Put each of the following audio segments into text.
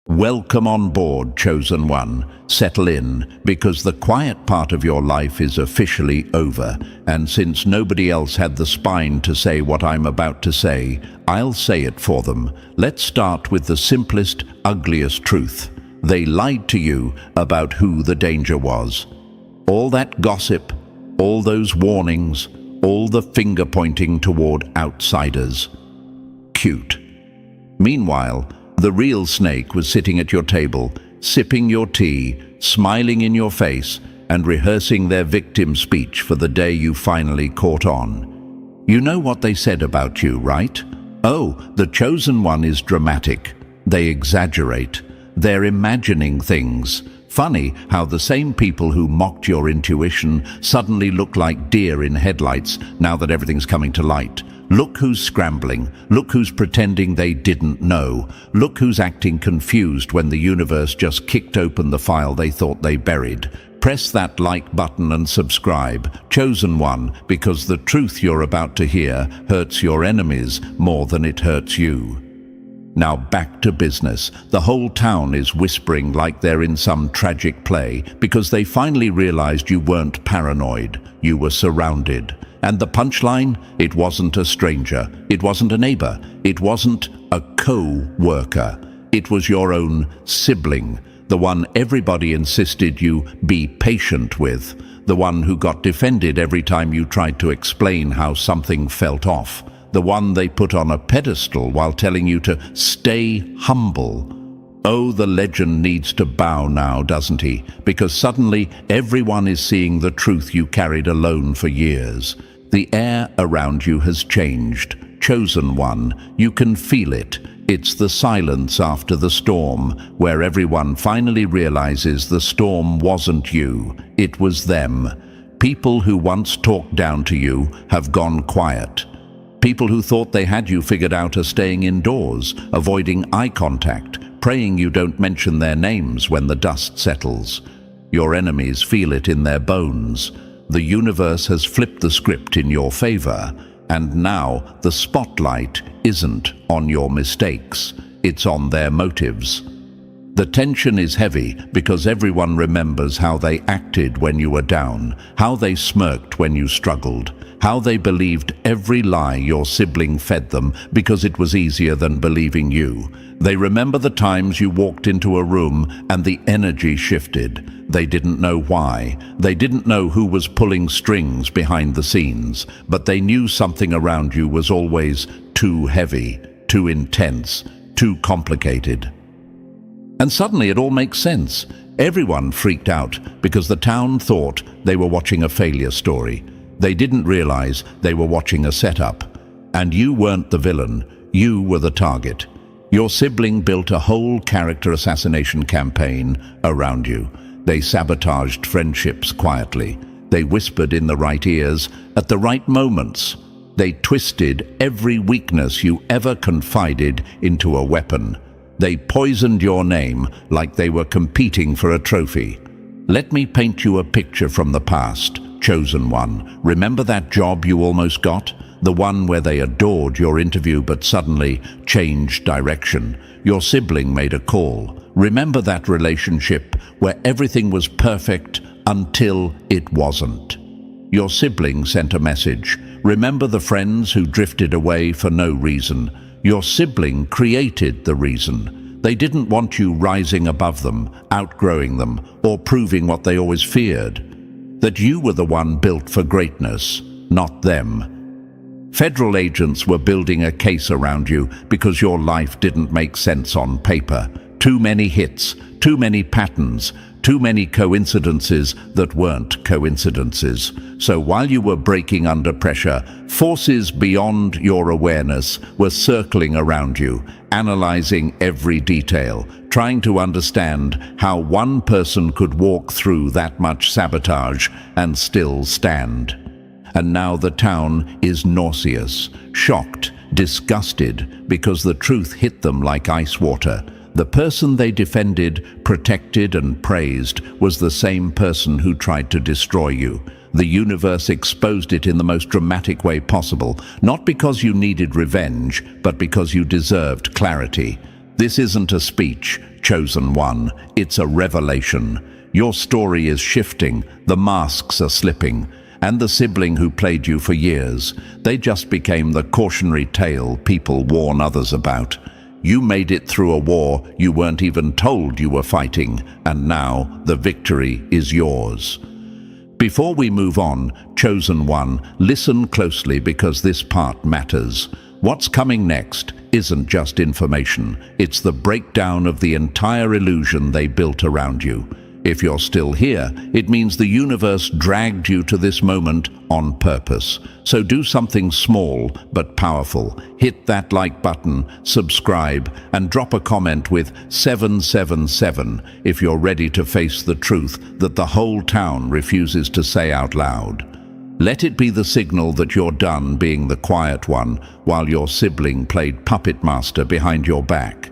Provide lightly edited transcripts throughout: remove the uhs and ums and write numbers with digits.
Welcome on board, Chosen One. Settle in, because the quiet part of your life is officially over. And since nobody else had the spine to say what I'm about to say, I'll say it for them. Let's start with the simplest, ugliest truth. They lied to you about who the danger was. All that gossip, all those warnings, all the finger-pointing toward outsiders. Cute. Meanwhile, the real snake was sitting at your table, sipping your tea, smiling in your face, and rehearsing their victim speech for the day you finally caught on. You know what they said about you, right? Oh, the chosen one is dramatic. They exaggerate. They're imagining things. Funny how the same people who mocked your intuition suddenly look like deer in headlights now that everything's coming to light. Look who's scrambling. Look who's pretending they didn't know. Look who's acting confused when the universe just kicked open the file they thought they buried. Press that like button and subscribe, Chosen One, because the truth you're about to hear hurts your enemies more than it hurts you. Now back to business. The whole town is whispering like they're in some tragic play because they finally realized you weren't paranoid. You were surrounded. And the punchline? It wasn't a stranger. It wasn't a neighbor. It wasn't a co-worker. It was your own sibling, the one everybody insisted you be patient with, the one who got defended every time you tried to explain how something felt off, the one they put on a pedestal while telling you to stay humble. Oh, the legend needs to bow now, doesn't he? Because suddenly everyone is seeing the truth you carried alone for years. The air around you has changed. Chosen One, you can feel it. It's the silence after the storm, where everyone finally realizes the storm wasn't you, it was them. People who once talked down to you have gone quiet. People who thought they had you figured out are staying indoors, avoiding eye contact, praying you don't mention their names when the dust settles. Your enemies feel it in their bones. The universe has flipped the script in your favor, and now the spotlight isn't on your mistakes, it's on their motives. The tension is heavy because everyone remembers how they acted when you were down, how they smirked when you struggled, how they believed every lie your sibling fed them because it was easier than believing you. They remember the times you walked into a room and the energy shifted. They didn't know why. They didn't know who was pulling strings behind the scenes, but they knew something around you was always too heavy, too intense, too complicated. And suddenly it all makes sense. Everyone freaked out because the town thought they were watching a failure story. They didn't realize they were watching a setup. And you weren't the villain, you were the target. Your sibling built a whole character assassination campaign around you. They sabotaged friendships quietly. They whispered in the right ears at the right moments. They twisted every weakness you ever confided into a weapon. They poisoned your name like they were competing for a trophy. Let me paint you a picture from the past, Chosen One. Remember that job you almost got? The one where they adored your interview but suddenly changed direction. Your sibling made a call. Remember that relationship where everything was perfect until it wasn't. Your sibling sent a message. Remember the friends who drifted away for no reason. Your sibling created the reason. They didn't want you rising above them, outgrowing them, or proving what they always feared. That you were the one built for greatness, not them. Federal agents were building a case around you because your life didn't make sense on paper. Too many hits, too many patterns, too many coincidences that weren't coincidences. So while you were breaking under pressure, forces beyond your awareness were circling around you, analyzing every detail, trying to understand how one person could walk through that much sabotage and still stand. And now the town is nauseous, shocked, disgusted, because the truth hit them like ice water. The person they defended, protected, and praised was the same person who tried to destroy you. The universe exposed it in the most dramatic way possible, not because you needed revenge, but because you deserved clarity. This isn't a speech, chosen one. It's a revelation. Your story is shifting, the masks are slipping, and the sibling who played you for years, they just became the cautionary tale people warn others about. You made it through a war you weren't even told you were fighting, and now the victory is yours. Before we move on, chosen one, listen closely because this part matters. What's coming next isn't just information, it's the breakdown of the entire illusion they built around you. If you're still here, it means the universe dragged you to this moment on purpose. So do something small but powerful. Hit that like button, subscribe, and drop a comment with 777 if you're ready to face the truth that the whole town refuses to say out loud. Let it be the signal that you're done being the quiet one while your sibling played puppet master behind your back.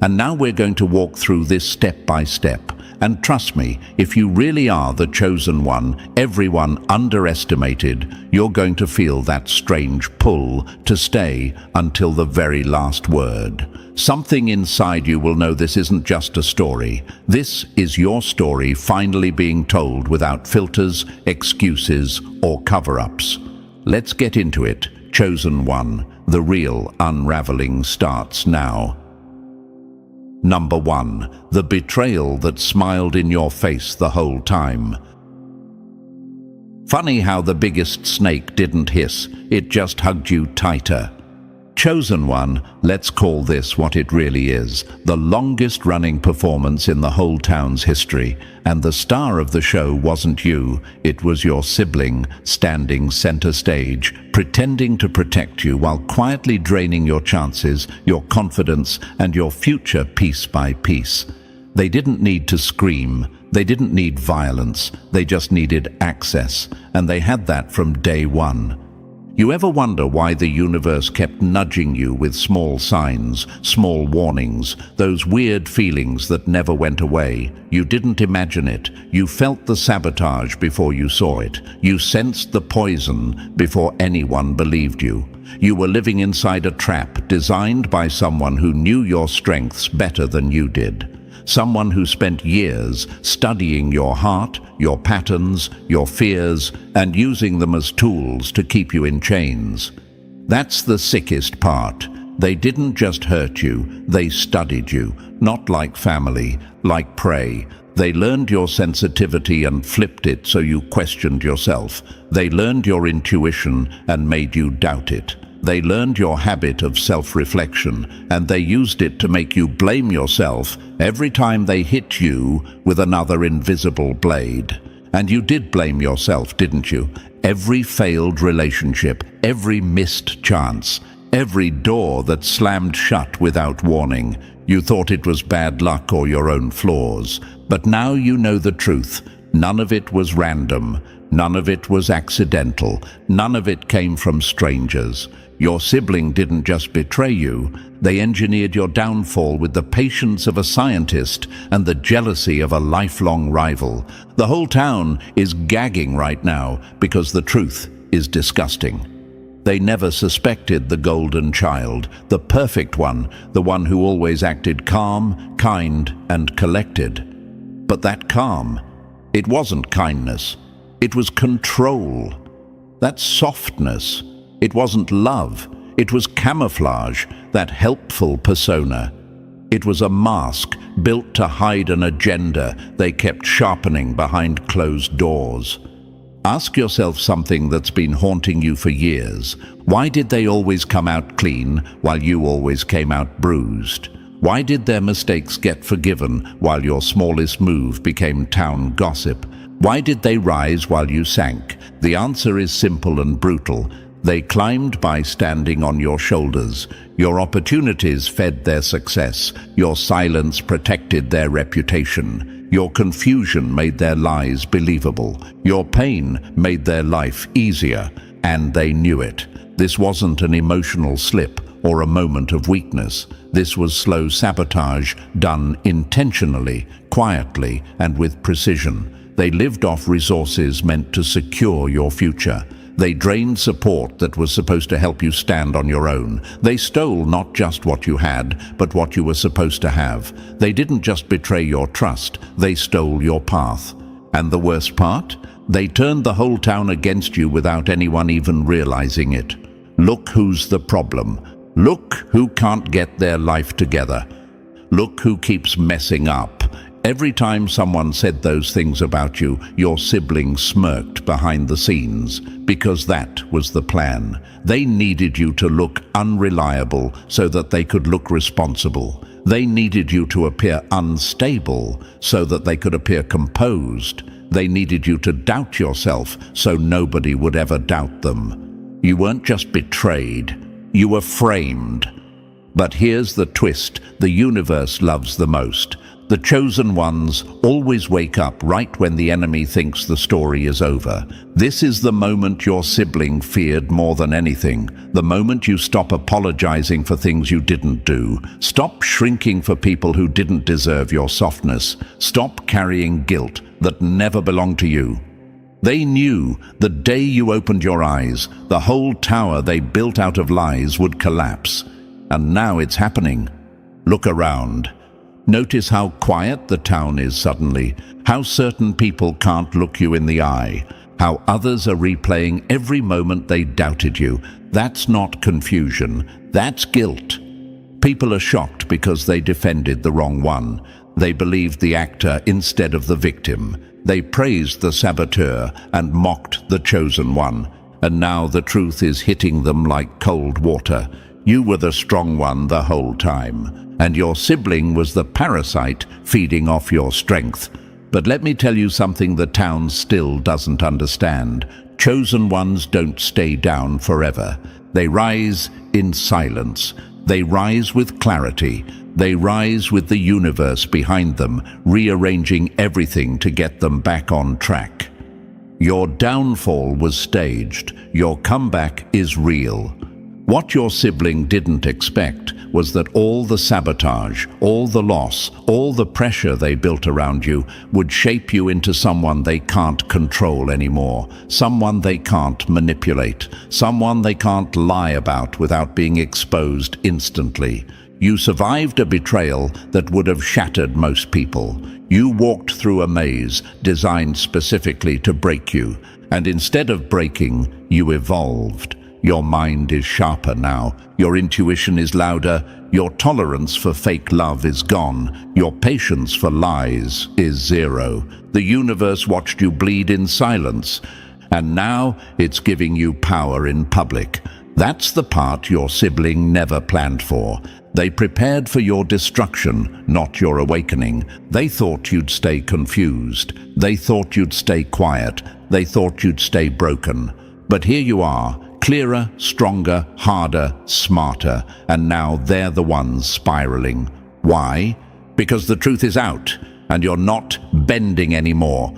And now we're going to walk through this step by step. And trust me, if you really are the chosen one, everyone underestimated, you're going to feel that strange pull to stay until the very last word. Something inside you will know this isn't just a story. This is your story finally being told without filters, excuses, or cover-ups. Let's get into it. Chosen one, the real unraveling starts now. Number 1. The betrayal that smiled in your face the whole time. Funny how the biggest snake didn't hiss, it just hugged you tighter. Chosen one, let's call this what it really is, the longest running performance in the whole town's history, and the star of the show wasn't you, it was your sibling, standing center stage, pretending to protect you while quietly draining your chances, your confidence, and your future piece by piece. They didn't need to scream, they didn't need violence, they just needed access, and they had that from day one. You ever wonder why the universe kept nudging you with small signs, small warnings, those weird feelings that never went away? You didn't imagine it. You felt the sabotage before you saw it. You sensed the poison before anyone believed you. You were living inside a trap designed by someone who knew your strengths better than you did. Someone who spent years studying your heart, your patterns, your fears, and using them as tools to keep you in chains. That's the sickest part. They didn't just hurt you, they studied you, not like family, like prey. They learned your sensitivity and flipped it so you questioned yourself. They learned your intuition and made you doubt it. They learned your habit of self-reflection, and they used it to make you blame yourself every time they hit you with another invisible blade. And you did blame yourself, didn't you? Every failed relationship, every missed chance, every door that slammed shut without warning. You thought it was bad luck or your own flaws. But now you know the truth. None of it was random. None of it was accidental. None of it came from strangers. Your sibling didn't just betray you, they engineered your downfall with the patience of a scientist and the jealousy of a lifelong rival. The whole town is gagging right now because the truth is disgusting. They never suspected the golden child, the perfect one, the one who always acted calm, kind, and collected. But that calm, it wasn't kindness, it was control. That softness, it wasn't love, it was camouflage, that helpful persona. It was a mask built to hide an agenda they kept sharpening behind closed doors. Ask yourself something that's been haunting you for years. Why did they always come out clean while you always came out bruised? Why did their mistakes get forgiven while your smallest move became town gossip? Why did they rise while you sank? The answer is simple and brutal. They climbed by standing on your shoulders. Your opportunities fed their success. Your silence protected their reputation. Your confusion made their lies believable. Your pain made their life easier, and they knew it. This wasn't an emotional slip or a moment of weakness. This was slow sabotage done intentionally, quietly, and with precision. They lived off resources meant to secure your future. They drained support that was supposed to help you stand on your own. They stole not just what you had, but what you were supposed to have. They didn't just betray your trust, they stole your path. And the worst part? They turned the whole town against you without anyone even realizing it. Look who's the problem. Look who can't get their life together. Look who keeps messing up. Every time someone said those things about you, your sibling smirked behind the scenes, because that was the plan. They needed you to look unreliable so that they could look responsible. They needed you to appear unstable so that they could appear composed. They needed you to doubt yourself so nobody would ever doubt them. You weren't just betrayed, you were framed. But here's the twist the universe loves the most. The chosen ones always wake up right when the enemy thinks the story is over. This is the moment your sibling feared more than anything. The moment you stop apologizing for things you didn't do. Stop shrinking for people who didn't deserve your softness. Stop carrying guilt that never belonged to you. They knew the day you opened your eyes, the whole tower they built out of lies would collapse. And now it's happening. Look around. Notice how quiet the town is suddenly, how certain people can't look you in the eye, how others are replaying every moment they doubted you. That's not confusion, that's guilt. People are shocked because they defended the wrong one. They believed the actor instead of the victim. They praised the saboteur and mocked the chosen one. And now the truth is hitting them like cold water. You were the strong one the whole time, and your sibling was the parasite feeding off your strength. But let me tell you something the town still doesn't understand. Chosen ones don't stay down forever. They rise in silence. They rise with clarity. They rise with the universe behind them, rearranging everything to get them back on track. Your downfall was staged. Your comeback is real. What your sibling didn't expect was that all the sabotage, all the loss, all the pressure they built around you would shape you into someone they can't control anymore, someone they can't manipulate, someone they can't lie about without being exposed instantly. You survived a betrayal that would have shattered most people. You walked through a maze designed specifically to break you, and instead of breaking, you evolved. Your mind is sharper now, your intuition is louder, your tolerance for fake love is gone, your patience for lies is zero. The universe watched you bleed in silence, and now it's giving you power in public. That's the part your sibling never planned for. They prepared for your destruction, not your awakening. They thought you'd stay confused. They thought you'd stay quiet. They thought you'd stay broken. But here you are. Clearer, stronger, harder, smarter, and now they're the ones spiraling. Why? Because the truth is out, and you're not bending anymore.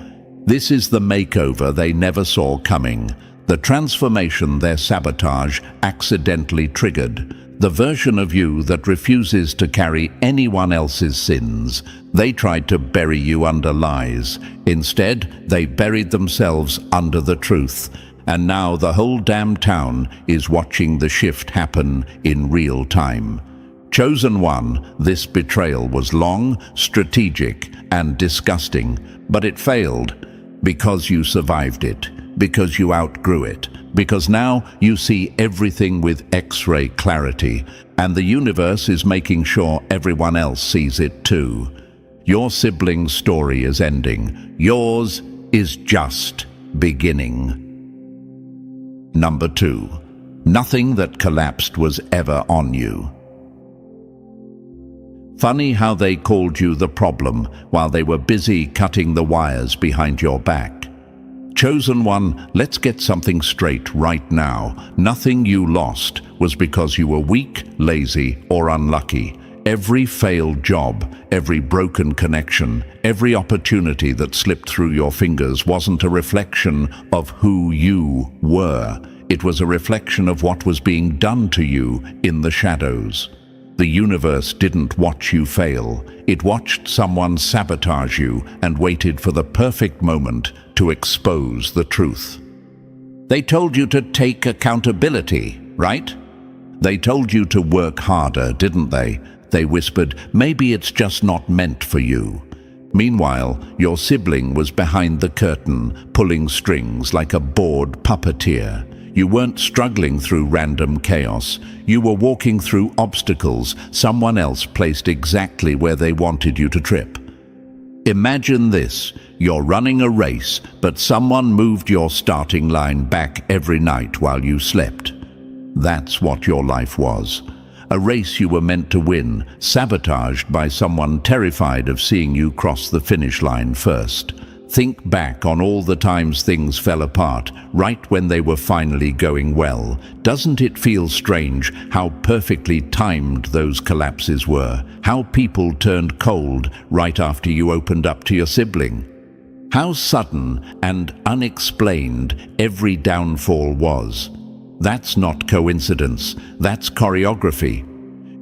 This is the makeover they never saw coming, the transformation their sabotage accidentally triggered, the version of you that refuses to carry anyone else's sins. They tried to bury you under lies. Instead, they buried themselves under the truth. And now the whole damn town is watching the shift happen in real time. Chosen one, this betrayal was long, strategic, and disgusting, but it failed because you survived it, because you outgrew it, because now you see everything with X-ray clarity, and the universe is making sure everyone else sees it too. Your sibling's story is ending. Yours is just beginning. Number 2. Nothing that collapsed was ever on you. Funny how they called you the problem while they were busy cutting the wires behind your back. Chosen one, let's get something straight right now. Nothing you lost was because you were weak, lazy, or unlucky. Every failed job, every broken connection, every opportunity that slipped through your fingers wasn't a reflection of who you were. It was a reflection of what was being done to you in the shadows. The universe didn't watch you fail. It watched someone sabotage you and waited for the perfect moment to expose the truth. They told you to take accountability, right? They told you to work harder, didn't they? They whispered, maybe it's just not meant for you. Meanwhile, your sibling was behind the curtain, pulling strings like a bored puppeteer. You weren't struggling through random chaos. You were walking through obstacles someone else placed exactly where they wanted you to trip. Imagine this. You're running a race, but someone moved your starting line back every night while you slept. That's what your life was. A race you were meant to win, sabotaged by someone terrified of seeing you cross the finish line first. Think back on all the times things fell apart, right when they were finally going well. Doesn't it feel strange how perfectly timed those collapses were? How people turned cold right after you opened up to your sibling? How sudden and unexplained every downfall was. That's not coincidence, that's choreography.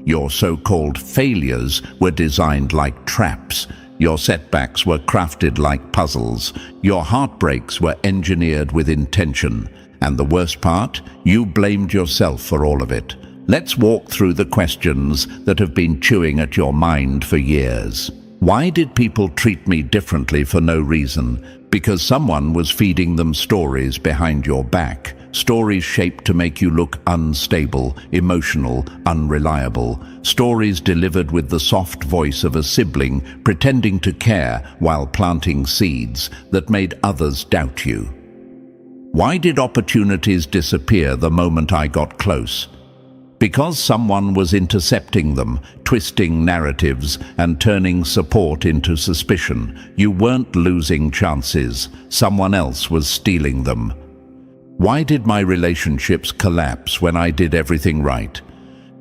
Your so-called failures were designed like traps. Your setbacks were crafted like puzzles. Your heartbreaks were engineered with intention. And the worst part, you blamed yourself for all of it. Let's walk through the questions that have been chewing at your mind for years. Why did people treat me differently for no reason? Because someone was feeding them stories behind your back. Stories shaped to make you look unstable, emotional, unreliable. Stories delivered with the soft voice of a sibling pretending to care while planting seeds that made others doubt you. Why did opportunities disappear the moment I got close? Because someone was intercepting them, twisting narratives and turning support into suspicion. You weren't losing chances. Someone else was stealing them. Why did my relationships collapse when I did everything right?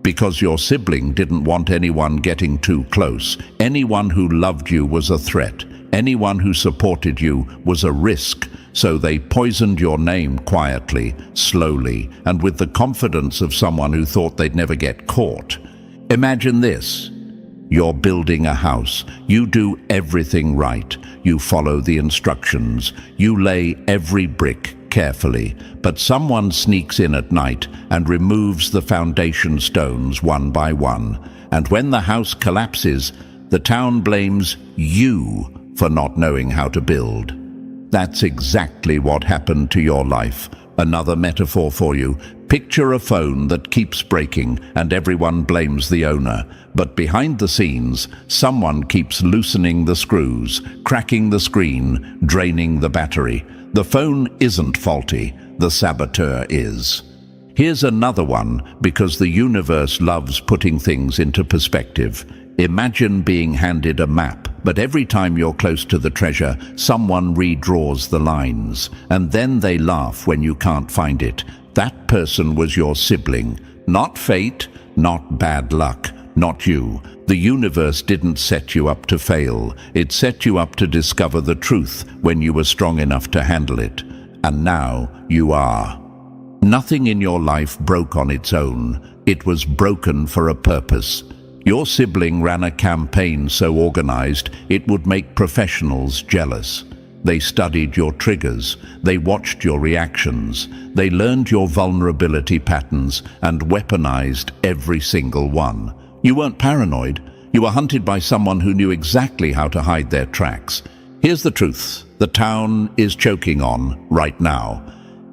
Because your sibling didn't want anyone getting too close. Anyone who loved you was a threat. Anyone who supported you was a risk. So they poisoned your name quietly, slowly, and with the confidence of someone who thought they'd never get caught. Imagine this. You're building a house. You do everything right. You follow the instructions. You lay every brick carefully, but someone sneaks in at night and removes the foundation stones one by one. And when the house collapses, the town blames you for not knowing how to build. That's exactly what happened to your life. Another metaphor for you. Picture a phone that keeps breaking and everyone blames the owner. But behind the scenes, someone keeps loosening the screws, cracking the screen, draining the battery. The phone isn't faulty, the saboteur is. Here's another one, because the universe loves putting things into perspective. Imagine being handed a map, but every time you're close to the treasure, someone redraws the lines, and then they laugh when you can't find it. That person was your sibling. Not fate, not bad luck, not you. The universe didn't set you up to fail. It set you up to discover the truth when you were strong enough to handle it. And now you are. Nothing in your life broke on its own. It was broken for a purpose. Your sibling ran a campaign so organized it would make professionals jealous. They studied your triggers. They watched your reactions. They learned your vulnerability patterns and weaponized every single one. You weren't paranoid. You were hunted by someone who knew exactly how to hide their tracks. Here's the truth. The town is choking on right now.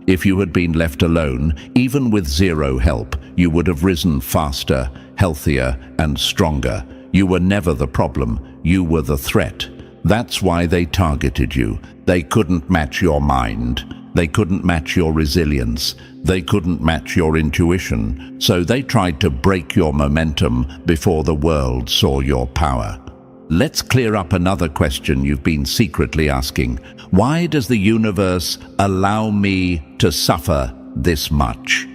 If you had been left alone, even with zero help, you would have risen faster, healthier, and stronger. You were never the problem. You were the threat. That's why they targeted you. They couldn't match your mind. They couldn't match your resilience. They couldn't match your intuition. So they tried to break your momentum before the world saw your power. Let's clear up another question you've been secretly asking. Why does the universe allow me to suffer this much?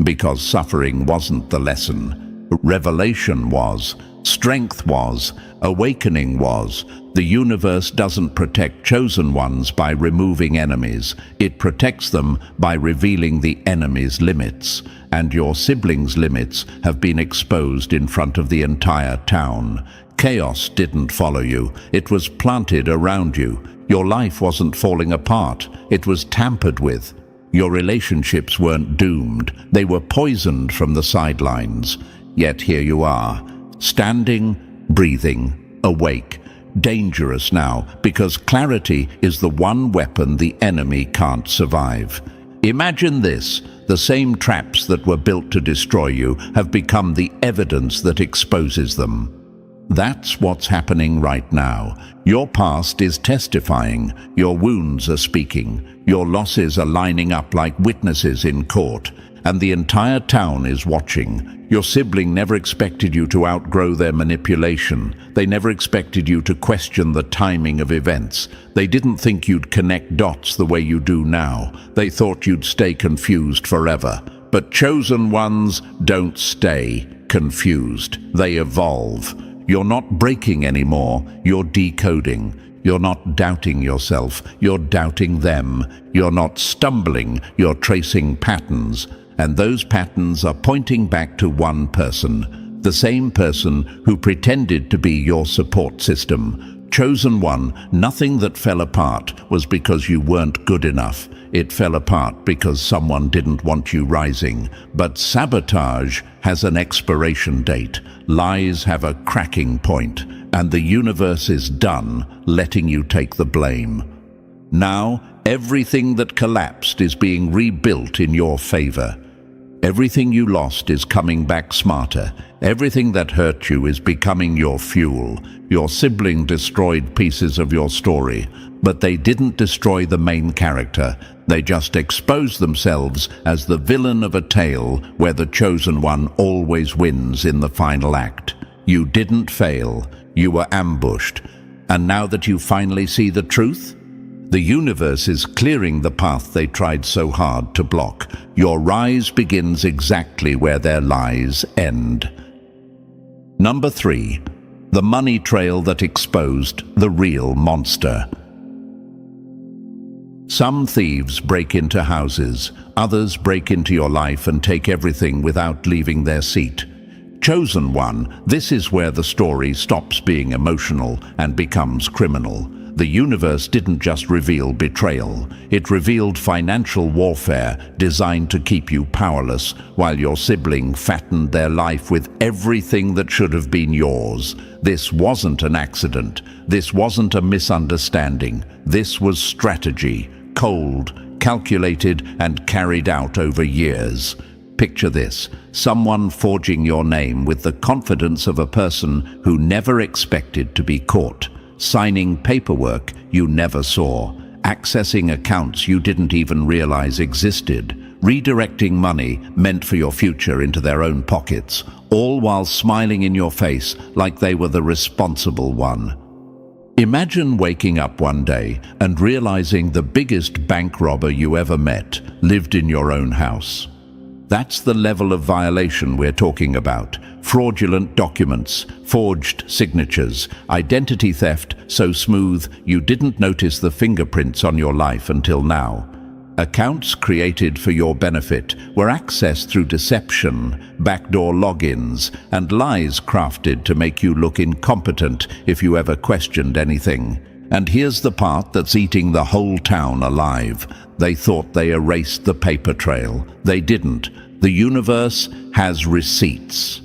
Because suffering wasn't the lesson. Revelation was. Strength was. Awakening was. The universe doesn't protect chosen ones by removing enemies. It protects them by revealing the enemy's limits. And your siblings' limits have been exposed in front of the entire town. Chaos didn't follow you. It was planted around you. Your life wasn't falling apart. It was tampered with. Your relationships weren't doomed. They were poisoned from the sidelines. Yet here you are, standing, breathing, awake, dangerous now, because clarity is the one weapon the enemy can't survive. Imagine this: the same traps that were built to destroy you have become the evidence that exposes them. That's what's happening right now. Your past is testifying, your wounds are speaking, your losses are lining up like witnesses in court, and the entire town is watching. Your sibling never expected you to outgrow their manipulation. They never expected you to question the timing of events. They didn't think you'd connect dots the way you do now. They thought you'd stay confused forever. But chosen ones don't stay confused. They evolve. You're not breaking anymore, you're decoding. You're not doubting yourself, you're doubting them. You're not stumbling, you're tracing patterns. And those patterns are pointing back to one person, the same person who pretended to be your support system. Chosen one, nothing that fell apart was because you weren't good enough. It fell apart because someone didn't want you rising. But sabotage has an expiration date. Lies have a cracking point, and the universe is done letting you take the blame. Now, everything that collapsed is being rebuilt in your favor. Everything you lost is coming back smarter. Everything that hurt you is becoming your fuel. Your sibling destroyed pieces of your story, but they didn't destroy the main character. They just exposed themselves as the villain of a tale where the chosen one always wins in the final act. You didn't fail. You were ambushed. And now that you finally see the truth, the universe is clearing the path they tried so hard to block. Your rise begins exactly where their lies end. Number 3. The money trail that exposed the real monster. Some thieves break into houses. Others break into your life and take everything without leaving their seat. Chosen one, this is where the story stops being emotional and becomes criminal. The universe didn't just reveal betrayal. It revealed financial warfare designed to keep you powerless while your sibling fattened their life with everything that should have been yours. This wasn't an accident. This wasn't a misunderstanding. This was strategy, cold, calculated, and carried out over years. Picture this: someone forging your name with the confidence of a person who never expected to be caught. Signing paperwork you never saw, accessing accounts you didn't even realize existed, redirecting money meant for your future into their own pockets, all while smiling in your face like they were the responsible one. Imagine waking up one day and realizing the biggest bank robber you ever met lived in your own house. That's the level of violation we're talking about. Fraudulent documents, forged signatures, identity theft so smooth you didn't notice the fingerprints on your life until now. Accounts created for your benefit were accessed through deception, backdoor logins, and lies crafted to make you look incompetent if you ever questioned anything. And here's the part that's eating the whole town alive. They thought they erased the paper trail. They didn't. The universe has receipts.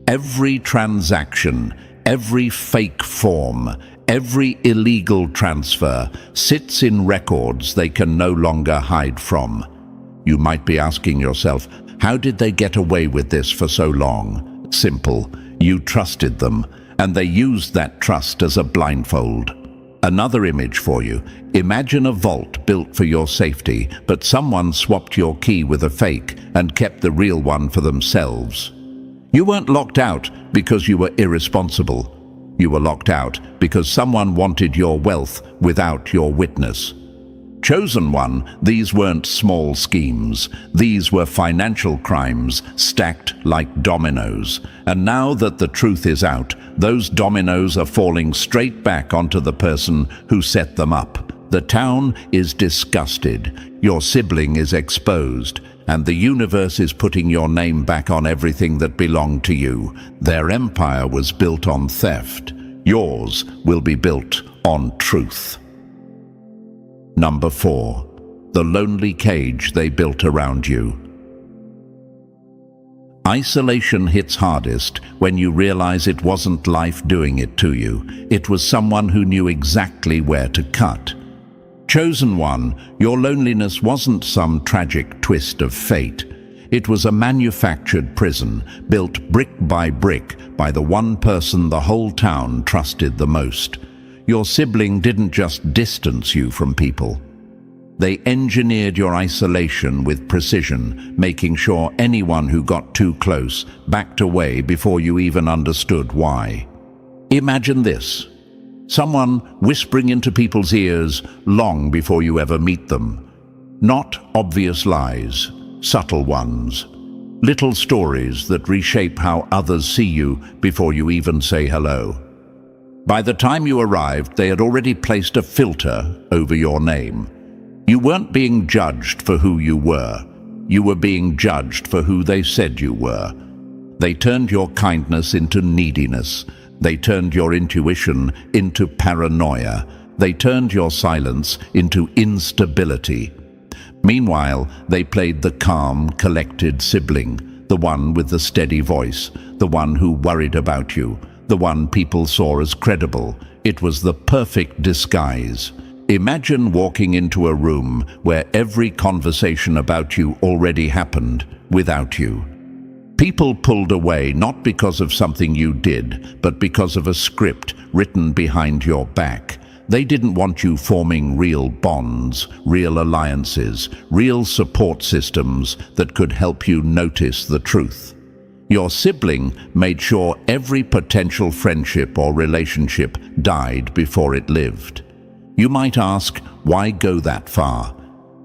Every transaction, every fake form, every illegal transfer sits in records they can no longer hide from. You might be asking yourself, how did they get away with this for so long? Simple. You trusted them, and they used that trust as a blindfold. Another image for you. Imagine a vault built for your safety, but someone swapped your key with a fake and kept the real one for themselves. You weren't locked out because you were irresponsible. You were locked out because someone wanted your wealth without your witness. Chosen one, these weren't small schemes. These were financial crimes stacked like dominoes. And now that the truth is out, those dominoes are falling straight back onto the person who set them up. The town is disgusted. Your sibling is exposed. And the universe is putting your name back on everything that belonged to you. Their empire was built on theft. Yours will be built on truth. Number 4. the lonely cage they built around you. Isolation hits hardest when you realize it wasn't life doing it to you. It was someone who knew exactly where to cut. Chosen one, your loneliness wasn't some tragic twist of fate. It was a manufactured prison, built brick by the one person the whole town trusted the most. Your sibling didn't just distance you from people. They engineered your isolation with precision, making sure anyone who got too close backed away before you even understood why. Imagine this: someone whispering into people's ears long before you ever meet them. Not obvious lies, subtle ones. Little stories that reshape how others see you before you even say hello. By the time you arrived, they had already placed a filter over your name. You weren't being judged for who you were. You were being judged for who they said you were. They turned your kindness into neediness. They turned your intuition into paranoia. They turned your silence into instability. Meanwhile, they played the calm, collected sibling, the one with the steady voice, the one who worried about you, the one people saw as credible. It was the perfect disguise. Imagine walking into a room where every conversation about you already happened without you. People pulled away not because of something you did, but because of a script written behind your back. They didn't want you forming real bonds, real alliances, real support systems that could help you notice the truth. Your sibling made sure every potential friendship or relationship died before it lived. You might ask, why go that far?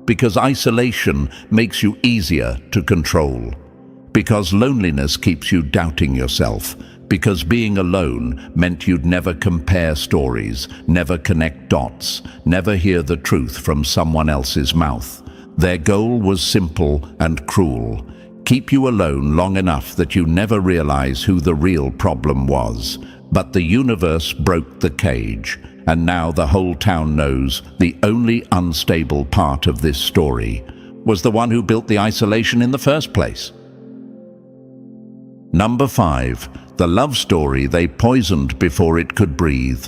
Because isolation makes you easier to control. Because loneliness keeps you doubting yourself. Because being alone meant you'd never compare stories, never connect dots, never hear the truth from someone else's mouth. Their goal was simple and cruel: keep you alone long enough that you never realize who the real problem was. But the universe broke the cage, and now the whole town knows the only unstable part of this story was the one who built the isolation in the first place. Number 5. The love story they poisoned before it could breathe.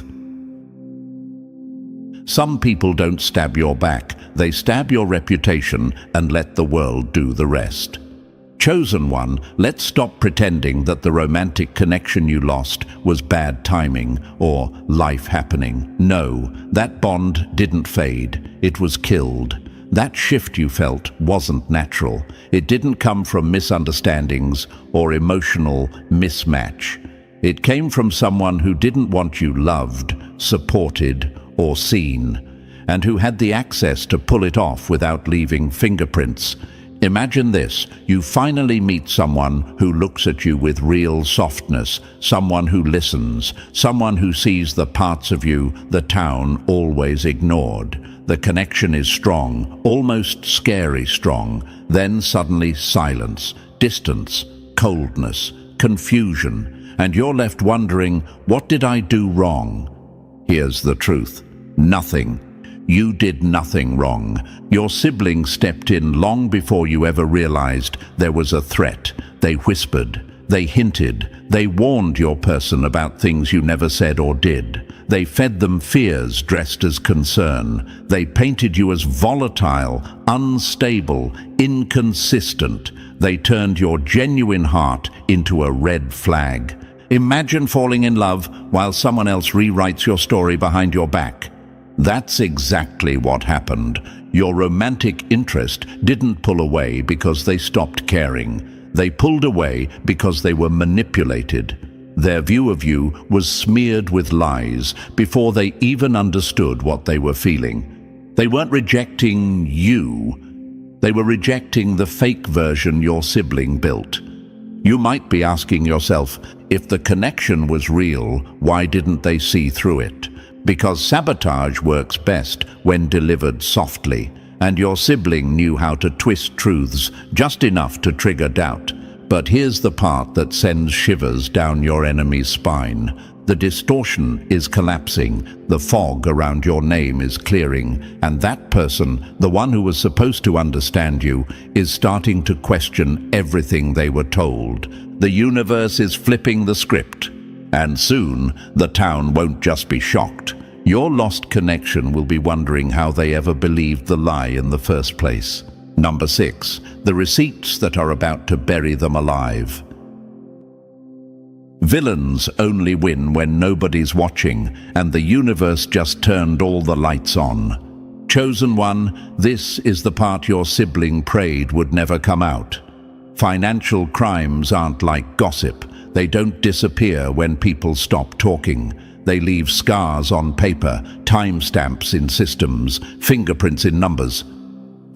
Some people don't stab your back, they stab your reputation and let the world do the rest. Chosen one, let's stop pretending that the romantic connection you lost was bad timing or life happening. No, that bond didn't fade, it was killed. That shift you felt wasn't natural. It didn't come from misunderstandings or emotional mismatch. It came from someone who didn't want you loved, supported, or seen, and who had the access to pull it off without leaving fingerprints. Imagine this: you finally meet someone who looks at you with real softness, someone who listens, someone who sees the parts of you the town always ignored. The connection is strong, almost scary strong. Then suddenly silence, distance, coldness, confusion, and you're left wondering, what did I do wrong? Here's the truth: nothing. You did nothing wrong. Your sibling stepped in long before you ever realized there was a threat. They whispered, they hinted, they warned your person about things you never said or did. They fed them fears dressed as concern. They painted you as volatile, unstable, inconsistent. They turned your genuine heart into a red flag. Imagine falling in love while someone else rewrites your story behind your back. That's exactly what happened. Your romantic interest didn't pull away because they stopped caring. They pulled away because they were manipulated. Their view of you was smeared with lies before they even understood what they were feeling. They weren't rejecting you. They were rejecting the fake version your sibling built. You might be asking yourself, if the connection was real, why didn't they see through it? Because sabotage works best when delivered softly, and your sibling knew how to twist truths just enough to trigger doubt. But here's the part that sends shivers down your enemy's spine. The distortion is collapsing, the fog around your name is clearing, and that person, the one who was supposed to understand you, is starting to question everything they were told. The universe is flipping the script, and soon the town won't just be shocked. Your lost connection will be wondering how they ever believed the lie in the first place. Number 6. The receipts that are about to bury them alive. Villains only win when nobody's watching, and the universe just turned all the lights on. Chosen one, this is the part your sibling prayed would never come out. Financial crimes aren't like gossip. They don't disappear when people stop talking. They leave scars on paper, timestamps in systems, fingerprints in numbers.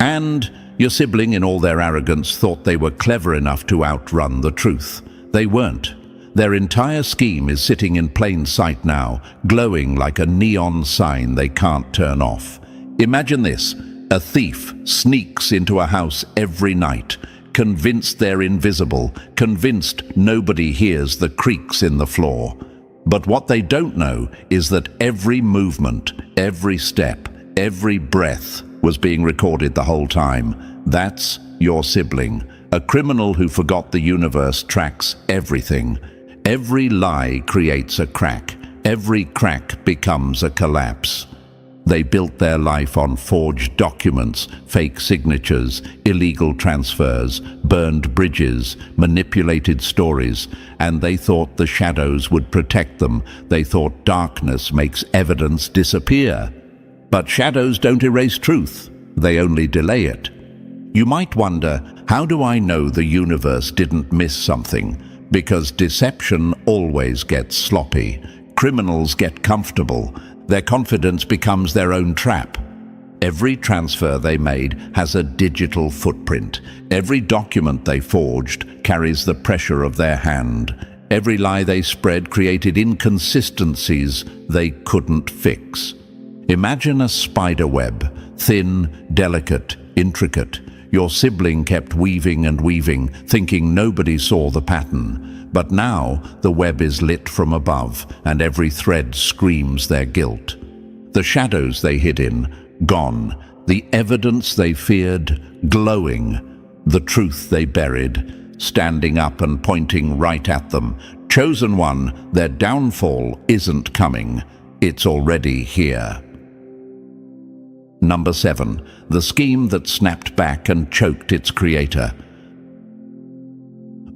And your sibling, in all their arrogance, thought they were clever enough to outrun the truth. They weren't. Their entire scheme is sitting in plain sight now, glowing like a neon sign they can't turn off. Imagine this: a thief sneaks into a house every night, convinced they're invisible, convinced nobody hears the creaks in the floor. But what they don't know is that every movement, every step, every breath was being recorded the whole time. That's your sibling, a criminal who forgot the universe tracks everything. Every lie creates a crack. Every crack becomes a collapse. They built their life on forged documents, fake signatures, illegal transfers, burned bridges, manipulated stories, and they thought the shadows would protect them. They thought darkness makes evidence disappear. But shadows don't erase truth. They only delay it. You might wonder, how do I know the universe didn't miss something? Because deception always gets sloppy. Criminals get comfortable. Their confidence becomes their own trap. Every transfer they made has a digital footprint. Every document they forged carries the pressure of their hand. Every lie they spread created inconsistencies they couldn't fix. Imagine a spider web, thin, delicate, intricate. Your sibling kept weaving and weaving, thinking nobody saw the pattern. But now the web is lit from above, and every thread screams their guilt. The shadows they hid in, gone. The evidence they feared, glowing. The truth they buried, standing up and pointing right at them. Chosen one, their downfall isn't coming. It's already here. Number 7. The scheme that snapped back and choked its creator.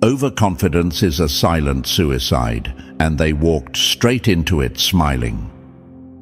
Overconfidence is a silent suicide, and they walked straight into it smiling.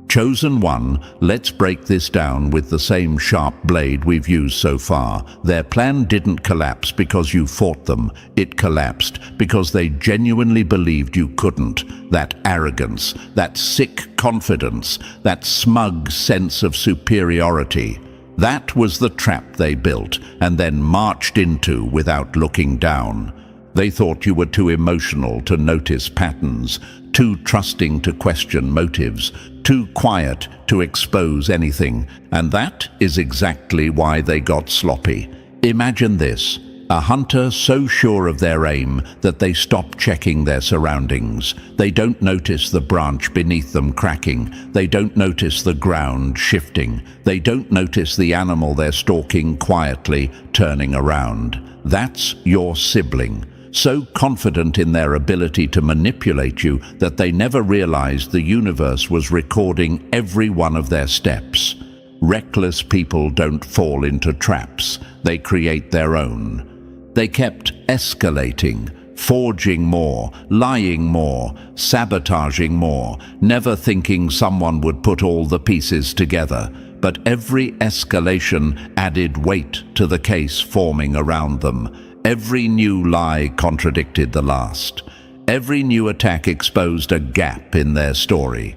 Chosen one, let's break this down with the same sharp blade we've used so far. Their plan didn't collapse because you fought them. It collapsed because they genuinely believed you couldn't. That arrogance, that sick confidence, that smug sense of superiority. That was the trap they built and then marched into without looking down. They thought you were too emotional to notice patterns, too trusting to question motives, too quiet to expose anything, and that is exactly why they got sloppy. Imagine this: a hunter so sure of their aim that they stop checking their surroundings. They don't notice the branch beneath them cracking. They don't notice the ground shifting. They don't notice the animal they're stalking quietly turning around. That's your sibling. So confident in their ability to manipulate you that they never realized the universe was recording every one of their steps. Reckless people don't fall into traps. They create their own. They kept escalating, forging more, lying more, sabotaging more, never thinking someone would put all the pieces together. But every escalation added weight to the case forming around them. Every new lie contradicted the last. Every new attack exposed a gap in their story.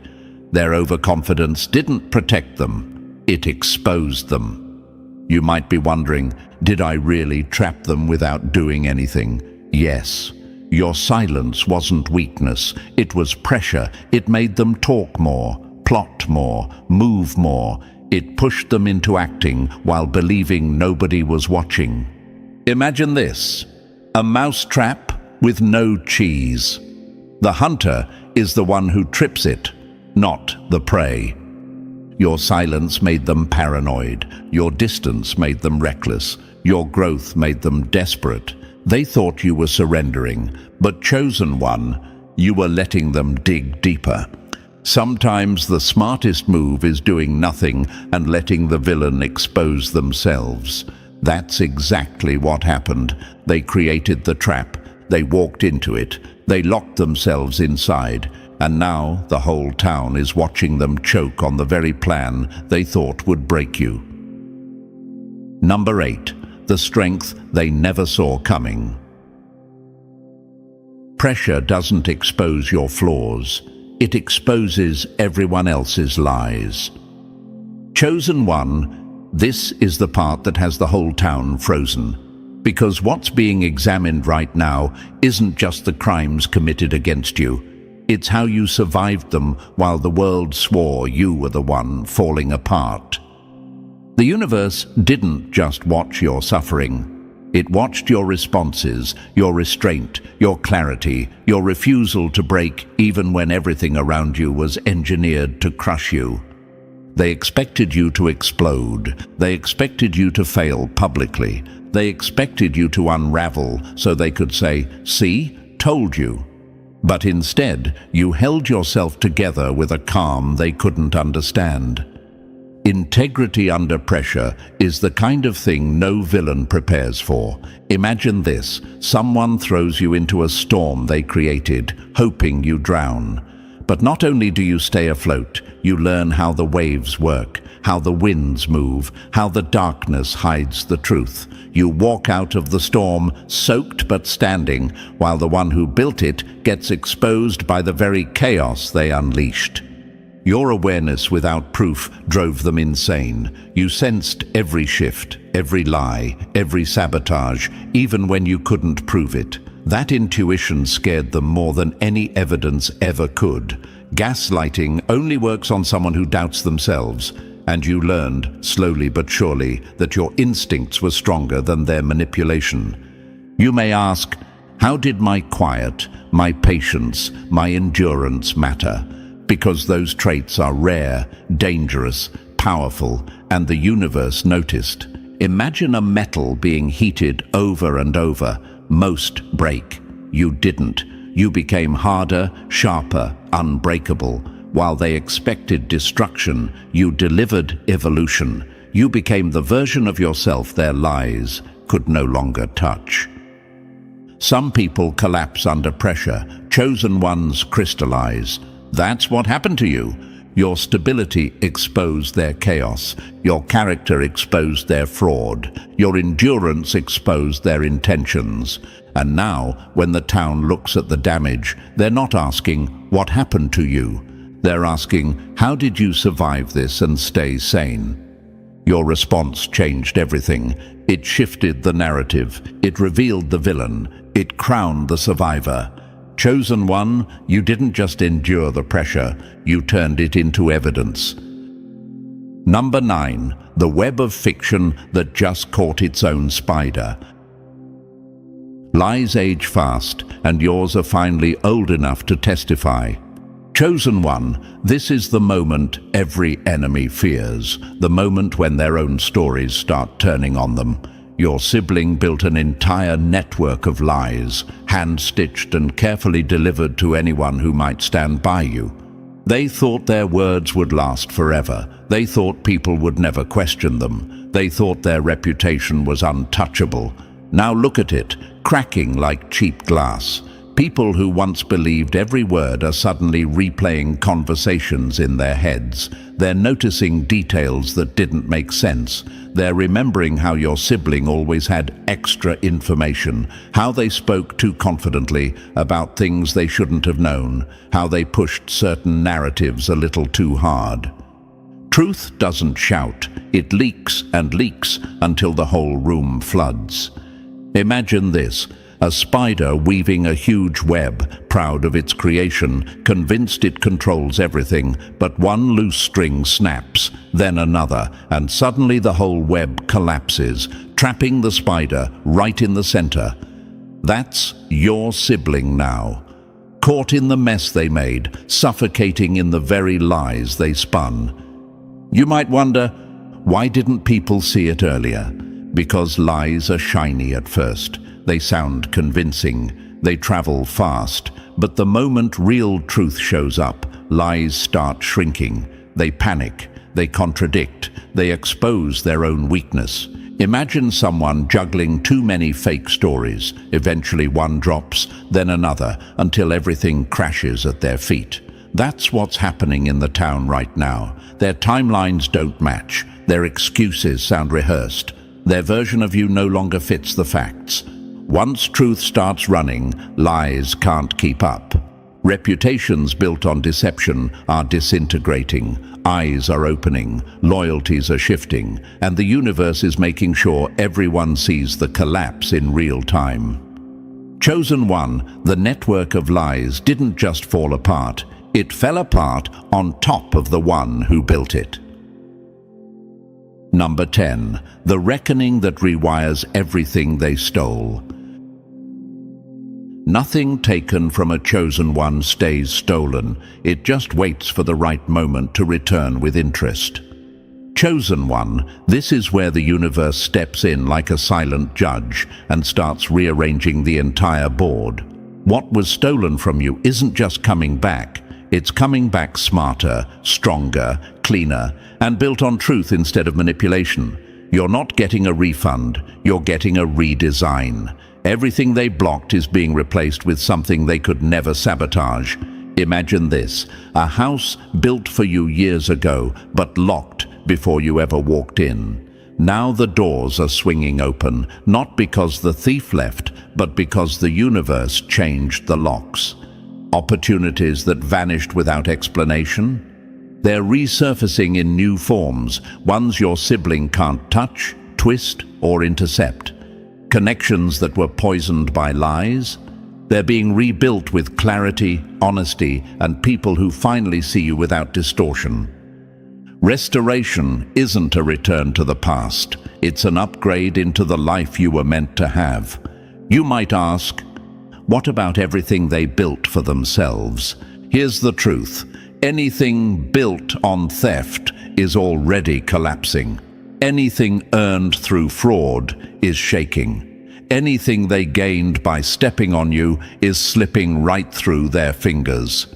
Their overconfidence didn't protect them, it exposed them. You might be wondering, did I really trap them without doing anything? Yes. Your silence wasn't weakness, it was pressure. It made them talk more, plot more, move more. It pushed them into acting while believing nobody was watching. Imagine this: a mousetrap with no cheese. The hunter is the one who trips it, not the prey. Your silence made them paranoid. Your distance made them reckless. Your growth made them desperate. They thought you were surrendering, but chosen one, you were letting them dig deeper. Sometimes the smartest move is doing nothing and letting the villain expose themselves. That's exactly what happened. They created the trap. They walked into it. They locked themselves inside. And now the whole town is watching them choke on the very plan they thought would break you. Number 8. The strength they never saw coming. Pressure doesn't expose your flaws. It exposes everyone else's lies. Chosen one, this is the part that has the whole town frozen. Because what's being examined right now isn't just the crimes committed against you. It's how you survived them while the world swore you were the one falling apart. The universe didn't just watch your suffering. It watched your responses, your restraint, your clarity, your refusal to break even when everything around you was engineered to crush you. They expected you to explode. They expected you to fail publicly. They expected you to unravel so they could say, "See, told you." But instead, you held yourself together with a calm they couldn't understand. Integrity under pressure is the kind of thing no villain prepares for. Imagine this: someone throws you into a storm they created, hoping you drown. But not only do you stay afloat, you learn how the waves work, how the winds move, how the darkness hides the truth. You walk out of the storm soaked but standing, while the one who built it gets exposed by the very chaos they unleashed. Your awareness without proof drove them insane. You sensed every shift, every lie, every sabotage, even when you couldn't prove it. That intuition scared them more than any evidence ever could. Gaslighting only works on someone who doubts themselves, and you learned, slowly but surely, that your instincts were stronger than their manipulation. You may ask, how did my quiet, my patience, my endurance matter? Because those traits are rare, dangerous, powerful, and the universe noticed. Imagine a metal being heated over and over. Most break. You didn't. You became harder, sharper, unbreakable. While they expected destruction, you delivered evolution. You became the version of yourself their lies could no longer touch. Some people collapse under pressure. Chosen ones crystallize. That's what happened to you. Your stability exposed their chaos. Your character exposed their fraud. Your endurance exposed their intentions. And now, when the town looks at the damage, they're not asking, what happened to you? They're asking, how did you survive this and stay sane? Your response changed everything. It shifted the narrative. It revealed the villain. It crowned the survivor. Chosen one, you didn't just endure the pressure, you turned it into evidence. Number 9, the web of fiction that just caught its own spider. Lies age fast, and yours are finally old enough to testify. Chosen one, this is the moment every enemy fears, the moment when their own stories start turning on them. Your sibling built an entire network of lies, hand-stitched and carefully delivered to anyone who might stand by you. They thought their words would last forever. They thought people would never question them. They thought their reputation was untouchable. Now look at it, cracking like cheap glass. People who once believed every word are suddenly replaying conversations in their heads. They're noticing details that didn't make sense. They're remembering how your sibling always had extra information, how they spoke too confidently about things they shouldn't have known, how they pushed certain narratives a little too hard. Truth doesn't shout, it leaks and leaks until the whole room floods. Imagine this. A spider weaving a huge web, proud of its creation, convinced it controls everything, but one loose string snaps, then another, and suddenly the whole web collapses, trapping the spider right in the center. That's your sibling now. caught in the mess they made, suffocating in the very lies they spun. You might wonder, why didn't people see it earlier? Because lies are shiny at first. They sound convincing. They travel fast. But the moment real truth shows up, lies start shrinking. They panic. They contradict. They expose their own weakness. Imagine someone juggling too many fake stories. Eventually one drops, then another, until everything crashes at their feet. That's what's happening in the town right now. Their timelines don't match. Their excuses sound rehearsed. Their version of you no longer fits the facts. Once truth starts running, lies can't keep up. Reputations built on deception are disintegrating. Eyes are opening, loyalties are shifting, and the universe is making sure everyone sees the collapse in real time. Chosen One, the network of lies didn't just fall apart. It fell apart on top of the one who built it. Number 10. The reckoning that rewires everything they stole. Nothing taken from a chosen one stays stolen. It just waits for the right moment to return with interest. Chosen One, this is where the universe steps in like a silent judge and starts rearranging the entire board. What was stolen from you isn't just coming back. It's coming back smarter, stronger, cleaner, and built on truth instead of manipulation. You're not getting a refund, you're getting a redesign. Everything they blocked is being replaced with something they could never sabotage. Imagine this, a house built for you years ago, but locked before you ever walked in. Now the doors are swinging open, not because the thief left, but because the universe changed the locks. Opportunities that vanished without explanation? They're resurfacing in new forms, ones your sibling can't touch, twist, or intercept. Connections that were poisoned by lies? They're being rebuilt with clarity, honesty, and people who finally see you without distortion. Restoration isn't a return to the past. It's an upgrade into the life you were meant to have. You might ask, what about everything they built for themselves? Here's the truth. Anything built on theft is already collapsing. Anything earned through fraud is shaking. Anything they gained by stepping on you is slipping right through their fingers.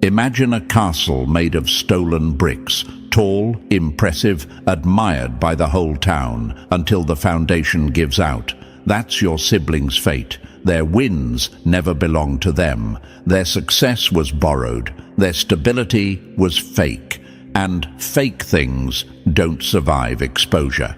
Imagine a castle made of stolen bricks, tall, impressive, admired by the whole town, until the foundation gives out. That's your sibling's fate. Their wins never belonged to them. Their success was borrowed. Their stability was fake. And fake things don't survive exposure.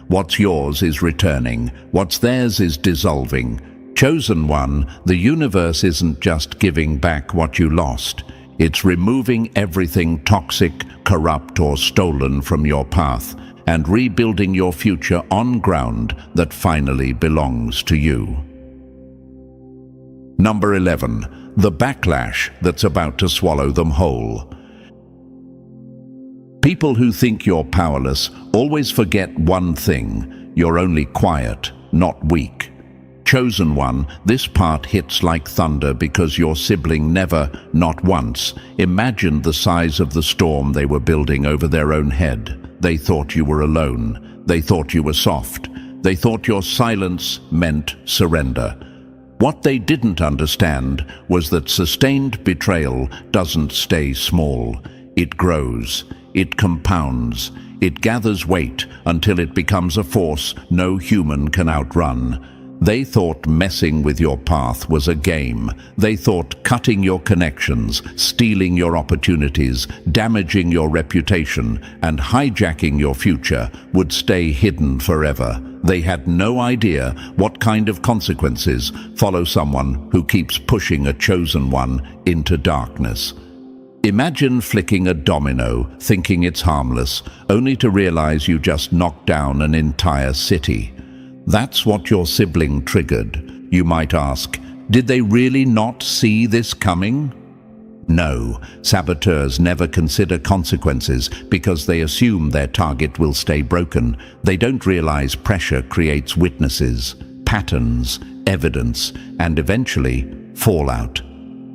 What's yours is returning. What's theirs is dissolving. Chosen One, the universe isn't just giving back what you lost. It's removing everything toxic, corrupt, or stolen from your path and rebuilding your future on ground that finally belongs to you. Number 11. The backlash that's about to swallow them whole. People who think you're powerless always forget one thing: you're only quiet, not weak. Chosen One, this part hits like thunder because your sibling never, not once, imagined the size of the storm they were building over their own head. They thought you were alone. They thought you were soft. They thought your silence meant surrender. What they didn't understand was that sustained betrayal doesn't stay small. It grows. It compounds. It gathers weight until it becomes a force no human can outrun. They thought messing with your path was a game. They thought cutting your connections, stealing your opportunities, damaging your reputation, and hijacking your future would stay hidden forever. They had no idea what kind of consequences follow someone who keeps pushing a chosen one into darkness. Imagine flicking a domino, thinking it's harmless, only to realize you just knocked down an entire city. That's what your sibling triggered. You might ask, did they really not see this coming? No, saboteurs never consider consequences because they assume their target will stay broken. They don't realize pressure creates witnesses, patterns, evidence, and eventually fallout.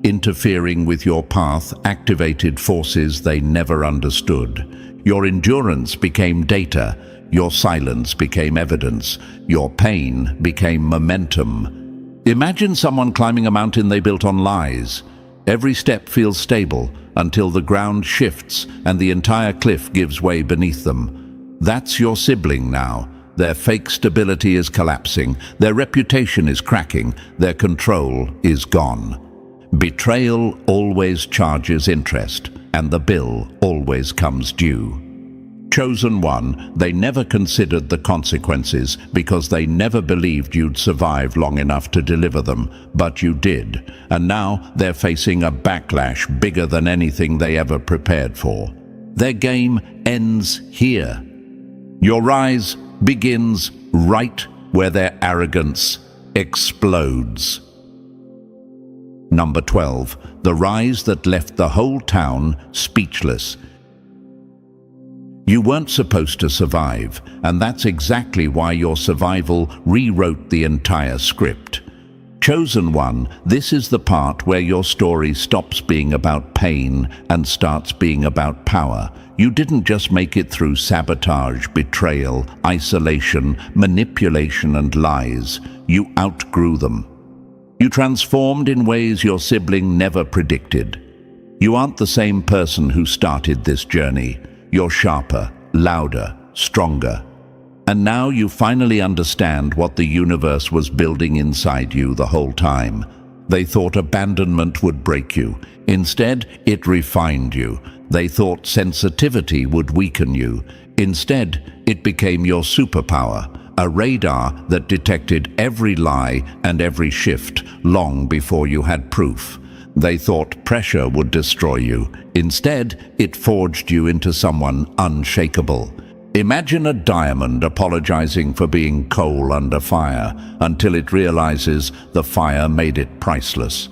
interfering with your path, activated forces they never understood. Your endurance became data, your silence became evidence, your pain became momentum. Imagine someone climbing a mountain they built on lies. Every step feels stable until the ground shifts and the entire cliff gives way beneath them. That's your sibling now. Their fake stability is collapsing, their reputation is cracking, their control is gone. Betrayal always charges interest, and the bill always comes due. Chosen one, they never considered the consequences because they never believed you'd survive long enough to deliver them, but you did, and now they're facing a backlash bigger than anything they ever prepared for. Their game ends here. Your rise begins right where their arrogance explodes. Number 12, the rise that left the whole town speechless. You weren't supposed to survive, and that's exactly why your survival rewrote the entire script. Chosen one, this is the part where your story stops being about pain and starts being about power. You didn't just make it through sabotage, betrayal, isolation, manipulation, and lies. You outgrew them. You transformed in ways your sibling never predicted. You aren't the same person who started this journey. You're sharper, louder, stronger. And now you finally understand what the universe was building inside you the whole time. They thought abandonment would break you. Instead, it refined you. They thought sensitivity would weaken you. Instead, it became your superpower, a radar that detected every lie and every shift long before you had proof. They thought pressure would destroy you. Instead, it forged you into someone unshakable. Imagine a diamond apologizing for being coal under fire until it realizes the fire made it priceless.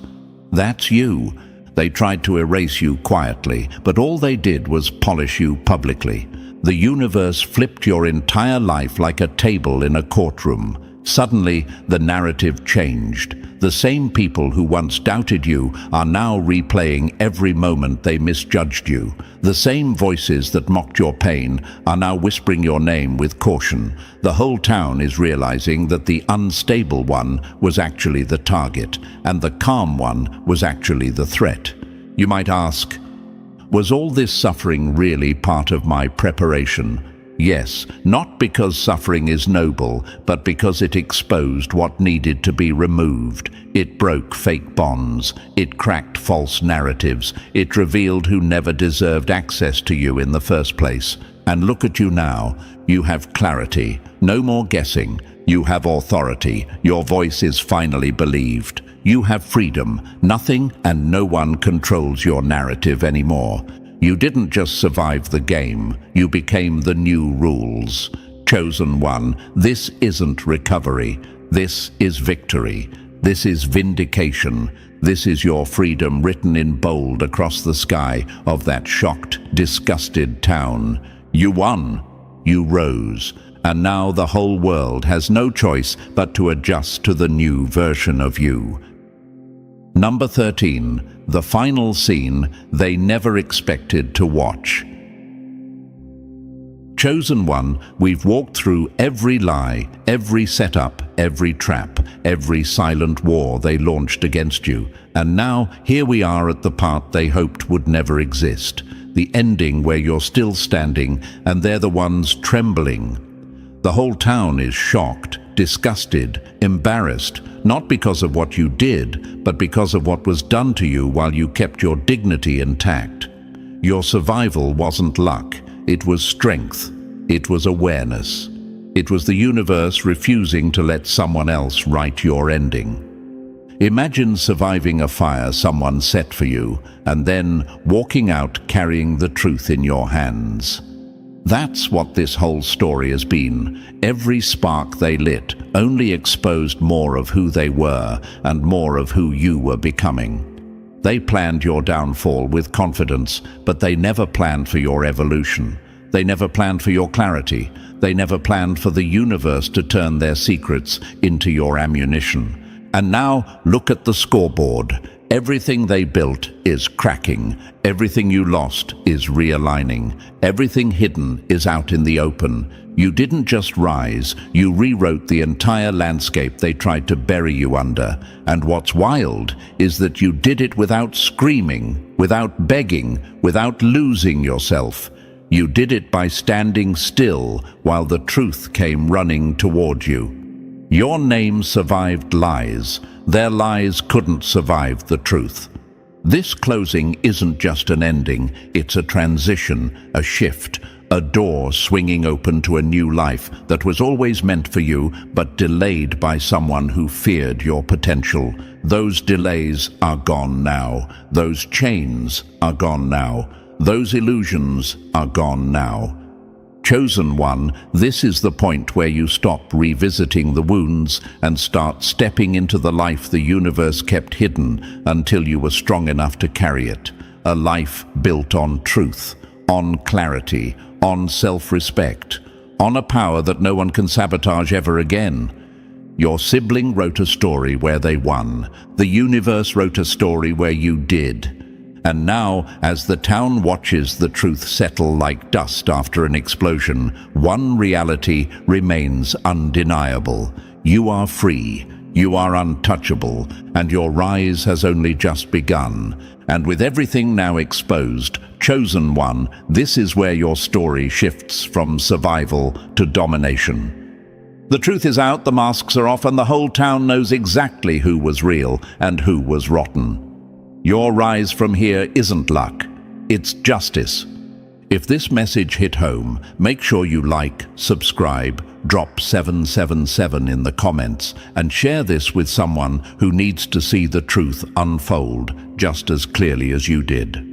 That's you. They tried to erase you quietly, but all they did was polish you publicly. The universe flipped your entire life like a table in a courtroom. Suddenly, the narrative changed. The same people who once doubted you are now replaying every moment they misjudged you. The same voices that mocked your pain are now whispering your name with caution. The whole town is realizing that the unstable one was actually the target, and the calm one was actually the threat. You might ask, was all this suffering really part of my preparation? Yes, not because suffering is noble, but because it exposed what needed to be removed. It broke fake bonds, it cracked false narratives, it revealed who never deserved access to you in the first place. And look at you now. You have clarity, no more guessing. You have authority, your voice is finally believed. You have freedom, nothing and no one controls your narrative anymore. You didn't just survive the game, you became the new rules. Chosen one, this isn't recovery, this is victory. This is vindication. This is your freedom written in bold across the sky of that shocked, disgusted town. You won, you rose, and now the whole world has no choice but to adjust to the new version of you. Number 13, the final scene they never expected to watch. Chosen one, we've walked through every lie, every setup, every trap, every silent war they launched against you. And now, here we are at the part they hoped would never exist. The ending where you're still standing and they're the ones trembling. The whole town is shocked, disgusted, embarrassed, not because of what you did, but because of what was done to you while you kept your dignity intact. Your survival wasn't luck, it was strength, it was awareness. It was the universe refusing to let someone else write your ending. Imagine surviving a fire someone set for you, and then walking out carrying the truth in your hands. That's what this whole story has been. Every spark they lit only exposed more of who they were and more of who you were becoming. They planned your downfall with confidence, but they never planned for your evolution. They never planned for your clarity. They never planned for the universe to turn their secrets into your ammunition. And now look at the scoreboard. Everything they built is cracking. Everything you lost is realigning. Everything hidden is out in the open. You didn't just rise, you rewrote the entire landscape they tried to bury you under. And what's wild is that you did it without screaming, without begging, without losing yourself. You did it by standing still while the truth came running toward you. Your name survived lies. Their lies couldn't survive the truth. This closing isn't just an ending, it's a transition, a shift, a door swinging open to a new life that was always meant for you, but delayed by someone who feared your potential. Those delays are gone now. Those chains are gone now. Those illusions are gone now. Chosen one, this is the point where you stop revisiting the wounds and start stepping into the life the universe kept hidden until you were strong enough to carry it. A life built on truth, on clarity, on self-respect, on a power that no one can sabotage ever again. Your sibling wrote a story where they won. The universe wrote a story where you did. And now, as the town watches the truth settle like dust after an explosion, one reality remains undeniable. You are free, you are untouchable, and your rise has only just begun. And with everything now exposed, chosen one, this is where your story shifts from survival to domination. The truth is out, the masks are off, and the whole town knows exactly who was real and who was rotten. Your rise from here isn't luck, it's justice. If this message hit home, make sure you like, subscribe, drop 777 in the comments, and share this with someone who needs to see the truth unfold just as clearly as you did.